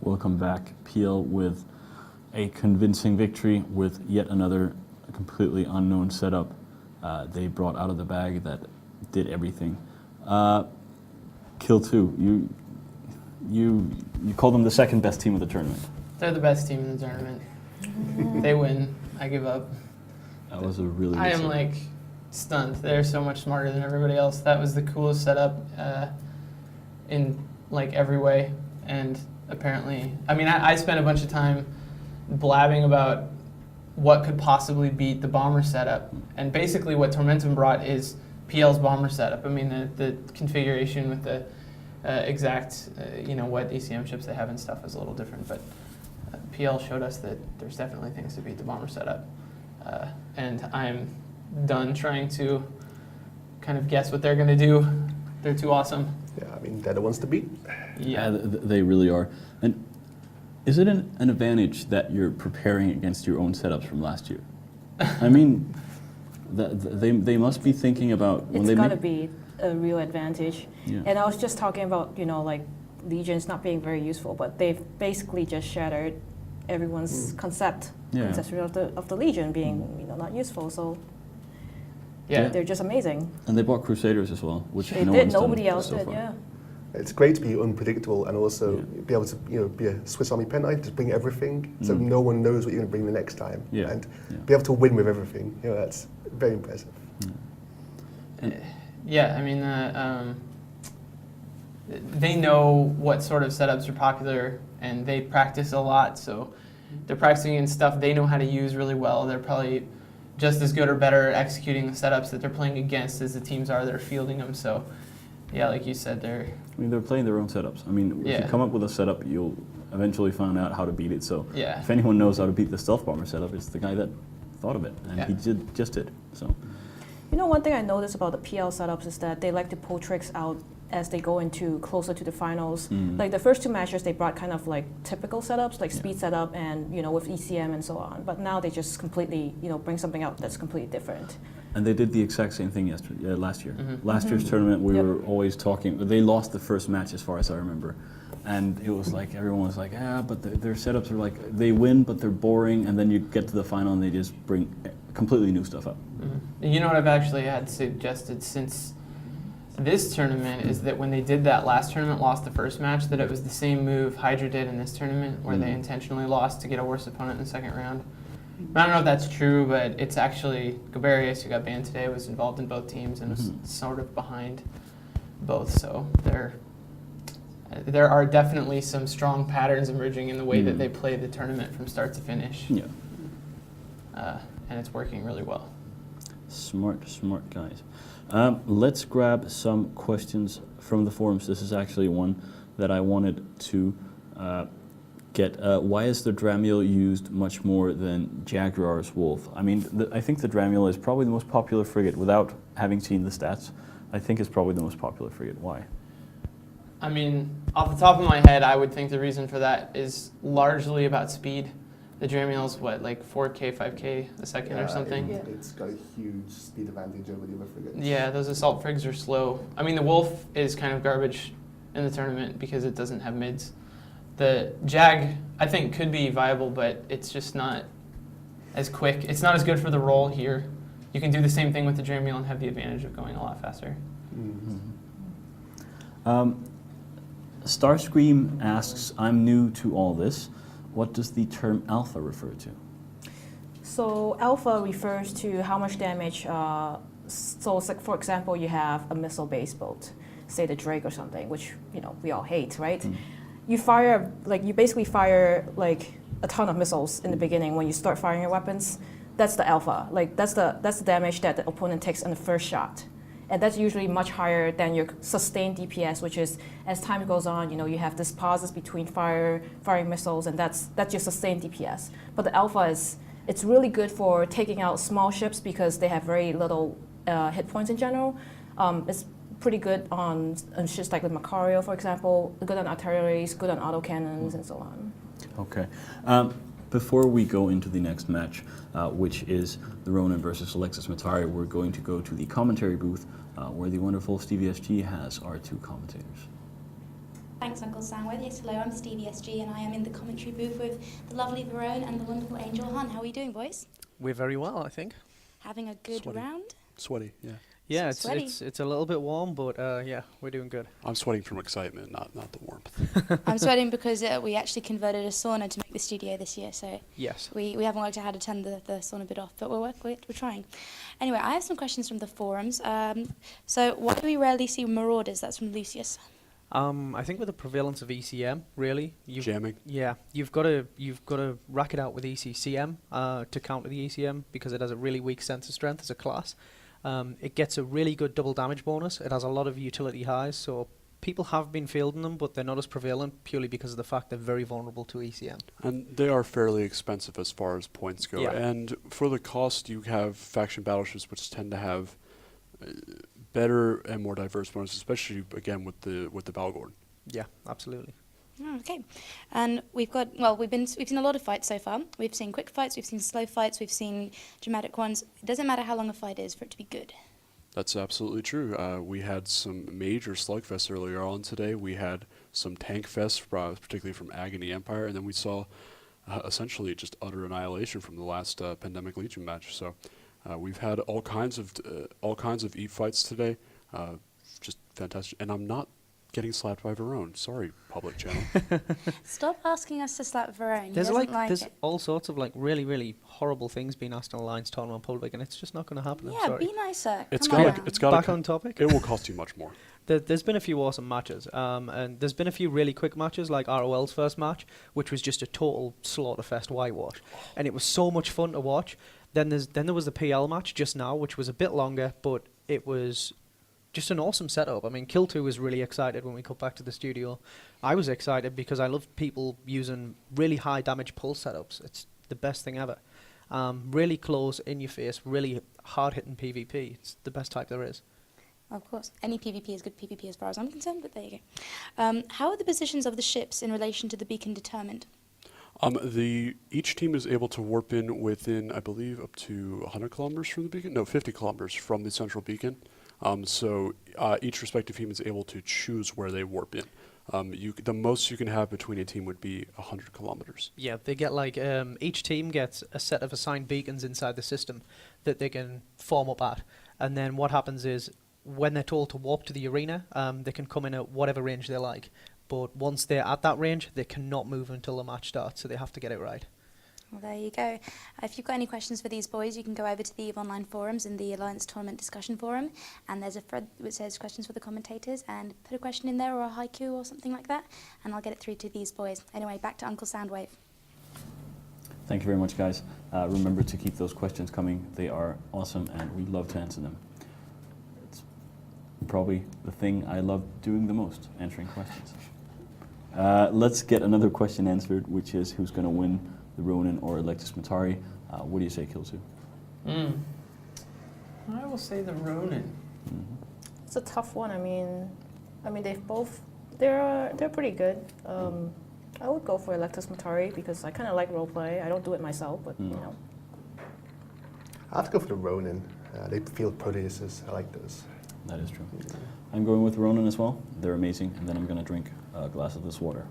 Welcome back. PL with a convincing victory with yet another completely unknown setup they brought out of the bag that did everything. Kill 2, you call them the second best team of the tournament. They're the best team in the tournament. They win. I give up. That was a really good I am setup. like stunned. They're so much smarter than everybody else. That was the coolest setup in like every way. And apparently, I mean, I spent a bunch of time blabbing about what could possibly beat the bomber setup. And basically what Tormentum brought is PL's bomber setup. I mean, the configuration with the exact, what ECM chips they have and stuff is a little different. But PL showed us that there's definitely things to beat the bomber setup. And I'm done trying to kind of guess what they're going to do. They're too awesome. Yeah, I mean, they're the ones to beat. Yeah, they really are. And is it an advantage that you're preparing against your own setups from last year? I mean, they must be thinking about when it's they got to be a real advantage. Yeah. And I was just talking about, like Legions not being very useful, but they've basically just shattered everyone's concept of the Legion being not useful. So Yeah. they're just amazing. And they bought Crusaders as well, which They no did. one's done Nobody else so did. far. Yeah. It's great to be unpredictable and also be able to be a Swiss Army pen knife, just bring everything, so no one knows what you're going to bring the next time, and be able to win with everything. That's very impressive. Yeah, I mean, they know what sort of setups are popular, and they practice a lot, so they're practicing in stuff they know how to use really well. They're probably just as good or better at executing the setups that they're playing against as the teams are that are fielding them. So, yeah, like you said, they're playing their own setups. I mean, if you come up with a setup, you'll eventually find out how to beat it. So if anyone knows how to beat the stealth bomber setup, it's the guy that thought of it, and he just did. So, one thing I noticed about the PL setups is that they like to pull tricks out as they go into closer to the finals. Like the first two matches, they brought kind of like typical setups, like speed setup and with ECM and so on. But now they just completely bring something out that's completely different. And they did the exact same thing last year. Last year's tournament, we were always talking. They lost the first match, as far as I remember, and it was like everyone was like, but their setups are like they win, but they're boring. And then you get to the final, and they just bring completely new stuff up. You know what I've actually had suggested since this tournament is that when they did that last tournament, lost the first match, that it was the same move Hydra did in this tournament, where they intentionally lost to get a worse opponent in the second round. I don't know if that's true, but it's actually Goberius, who got banned today, was involved in both teams and was sort of behind both. So there are definitely some strong patterns emerging in the way that they play the tournament from start to finish. Yeah. And it's working really well. Smart guys. Let's grab some questions from the forums. This is actually one that I wanted to get. Why is the Dramiel used much more than Jaguar's Wolf? I mean, I think the Dramiel is probably the most popular frigate without having seen the stats. I think it's probably the most popular frigate. Why? I mean, off the top of my head, I would think the reason for that is largely about speed. The Dramiel's like 4K, 5K a second or something? It's got a huge speed advantage over the other frigates. Yeah, those assault frigs are slow. I mean, the Wolf is kind of garbage in the tournament because it doesn't have mids. The Jag, I think, could be viable, but it's just not as quick. It's not as good for the role here. You can do the same thing with the Dramiel and have the advantage of going a lot faster. Starscream asks, I'm new to all this. What does the term alpha refer to? So alpha refers to how much damage. So it's like, for example, you have a missile-based boat, say the Drake or something, which we all hate, right? You fire you basically fire like a ton of missiles in the beginning when you start firing your weapons. That's the alpha. Like that's the damage that the opponent takes on the first shot. And that's usually much higher than your sustained DPS, which is, as time goes on, you have this pauses between firing missiles, and that's your sustained DPS. But the alpha it's really good for taking out small ships because they have very little hit points in general. It's pretty good on ships like the Macario, for example, good on artilleries, good on autocannons, and so on. Okay. Before we go into the next match, which is the R0NIN versus Electus Matari, we're going to go to the commentary booth where the wonderful Stevie SG has our two commentators. Thanks, Uncle Soundwave. Yes, hello, I'm Stevie SG, and I am in the commentary booth with the lovely Verone and the wonderful Angel Han. How are you doing, boys? We're very well, I think. Having a good Sweaty. round? Sweaty, yeah. Yeah, Sweaty. it's a little bit warm, but yeah, we're doing good. I'm sweating from excitement, not the warmth. I'm sweating because we actually converted a sauna to make the studio this year, so Yes. we haven't worked out how to turn the sauna bit off, but we're trying. Anyway, I have some questions from the forums. So why do we rarely see marauders? That's from Lucius. I think with the prevalence of ECM, really, Jamming. yeah, you've got to rack it out with ECCM to counter the ECM because it has a really weak sensor strength as a class. It gets a really good double damage bonus. It has a lot of utility highs, so people have been fielding them, but they're not as prevalent purely because of the fact they're very vulnerable to ECM. And they are fairly expensive as far as points go. Yeah. And for the cost, you have faction battleships which tend to have better and more diverse bonuses, especially again with the Valgorn. Yeah, absolutely. Oh, okay, and we've seen a lot of fights so far. We've seen quick fights, we've seen slow fights, we've seen dramatic ones. It doesn't matter how long a fight is for it to be good. That's absolutely true. We had some major slugfests earlier on today. We had some tank fests, particularly from Agony Empire, and then we saw essentially just utter annihilation from the last Pandemic Legion match. So we've had all kinds of EVE fights today. Just fantastic, and I'm not getting slapped by Verone. Sorry, public channel. Stop asking us to slap Verone. There's he doesn't like there's it. all sorts of really really horrible things being asked in Alliance tournament public, and it's just not going to happen. I'm Yeah, sorry. be nicer. It's Come on got now. it's got Back on topic. It will cost you much more. There's been a few awesome matches, and there's been a few really quick matches, like ROL's first match, which was just a total slaughterfest whitewash, and it was so much fun to watch. Then there was the PL match just now, which was a bit longer, but it was just an awesome setup. I mean, Kill2 was really excited when we got back to the studio. I was excited because I love people using really high damage pulse setups. It's the best thing ever. Really close, in your face, really hard hitting PvP. It's the best type there is. Of course, any PvP is good PvP as far as I'm concerned, but there you go. How are the positions of the ships in relation to the beacon determined? Each team is able to warp in within, I believe, up to 100 kilometers from the beacon. No, 50 kilometers from the central beacon. So each respective team is able to choose where they warp in. The most you can have between a team would be 100 kilometers. Yeah, they get each team gets a set of assigned beacons inside the system that they can form up at. And then what happens is, when they're told to warp to the arena, they can come in at whatever range they like. But once they're at that range, they cannot move until the match starts, so they have to get it right. Well, there you go. If you've got any questions for these boys, you can go over to the EVE Online forums in the Alliance Tournament Discussion Forum, and there's a thread which says questions for the commentators, and put a question in there or a haiku or something like that, and I'll get it through to these boys. Anyway, back to Uncle Soundwave. Thank you very much, guys. Remember to keep those questions coming. They are awesome, and we love to answer them. It's probably the thing I love doing the most, answering questions. Let's get another question answered, which is who's going to win, the R0NIN or Electus Matari? What do you say, Kill2? I will say the R0NIN. It's a tough one. I mean they've both they're pretty good. I would go for Electus Matari because I kind of like roleplay. I don't do it myself, but you know. I have to go for the R0NIN. They field Proteuses. I like those. That is true. I'm going with R0NIN as well. They're amazing, and then I'm going to drink a glass of this water.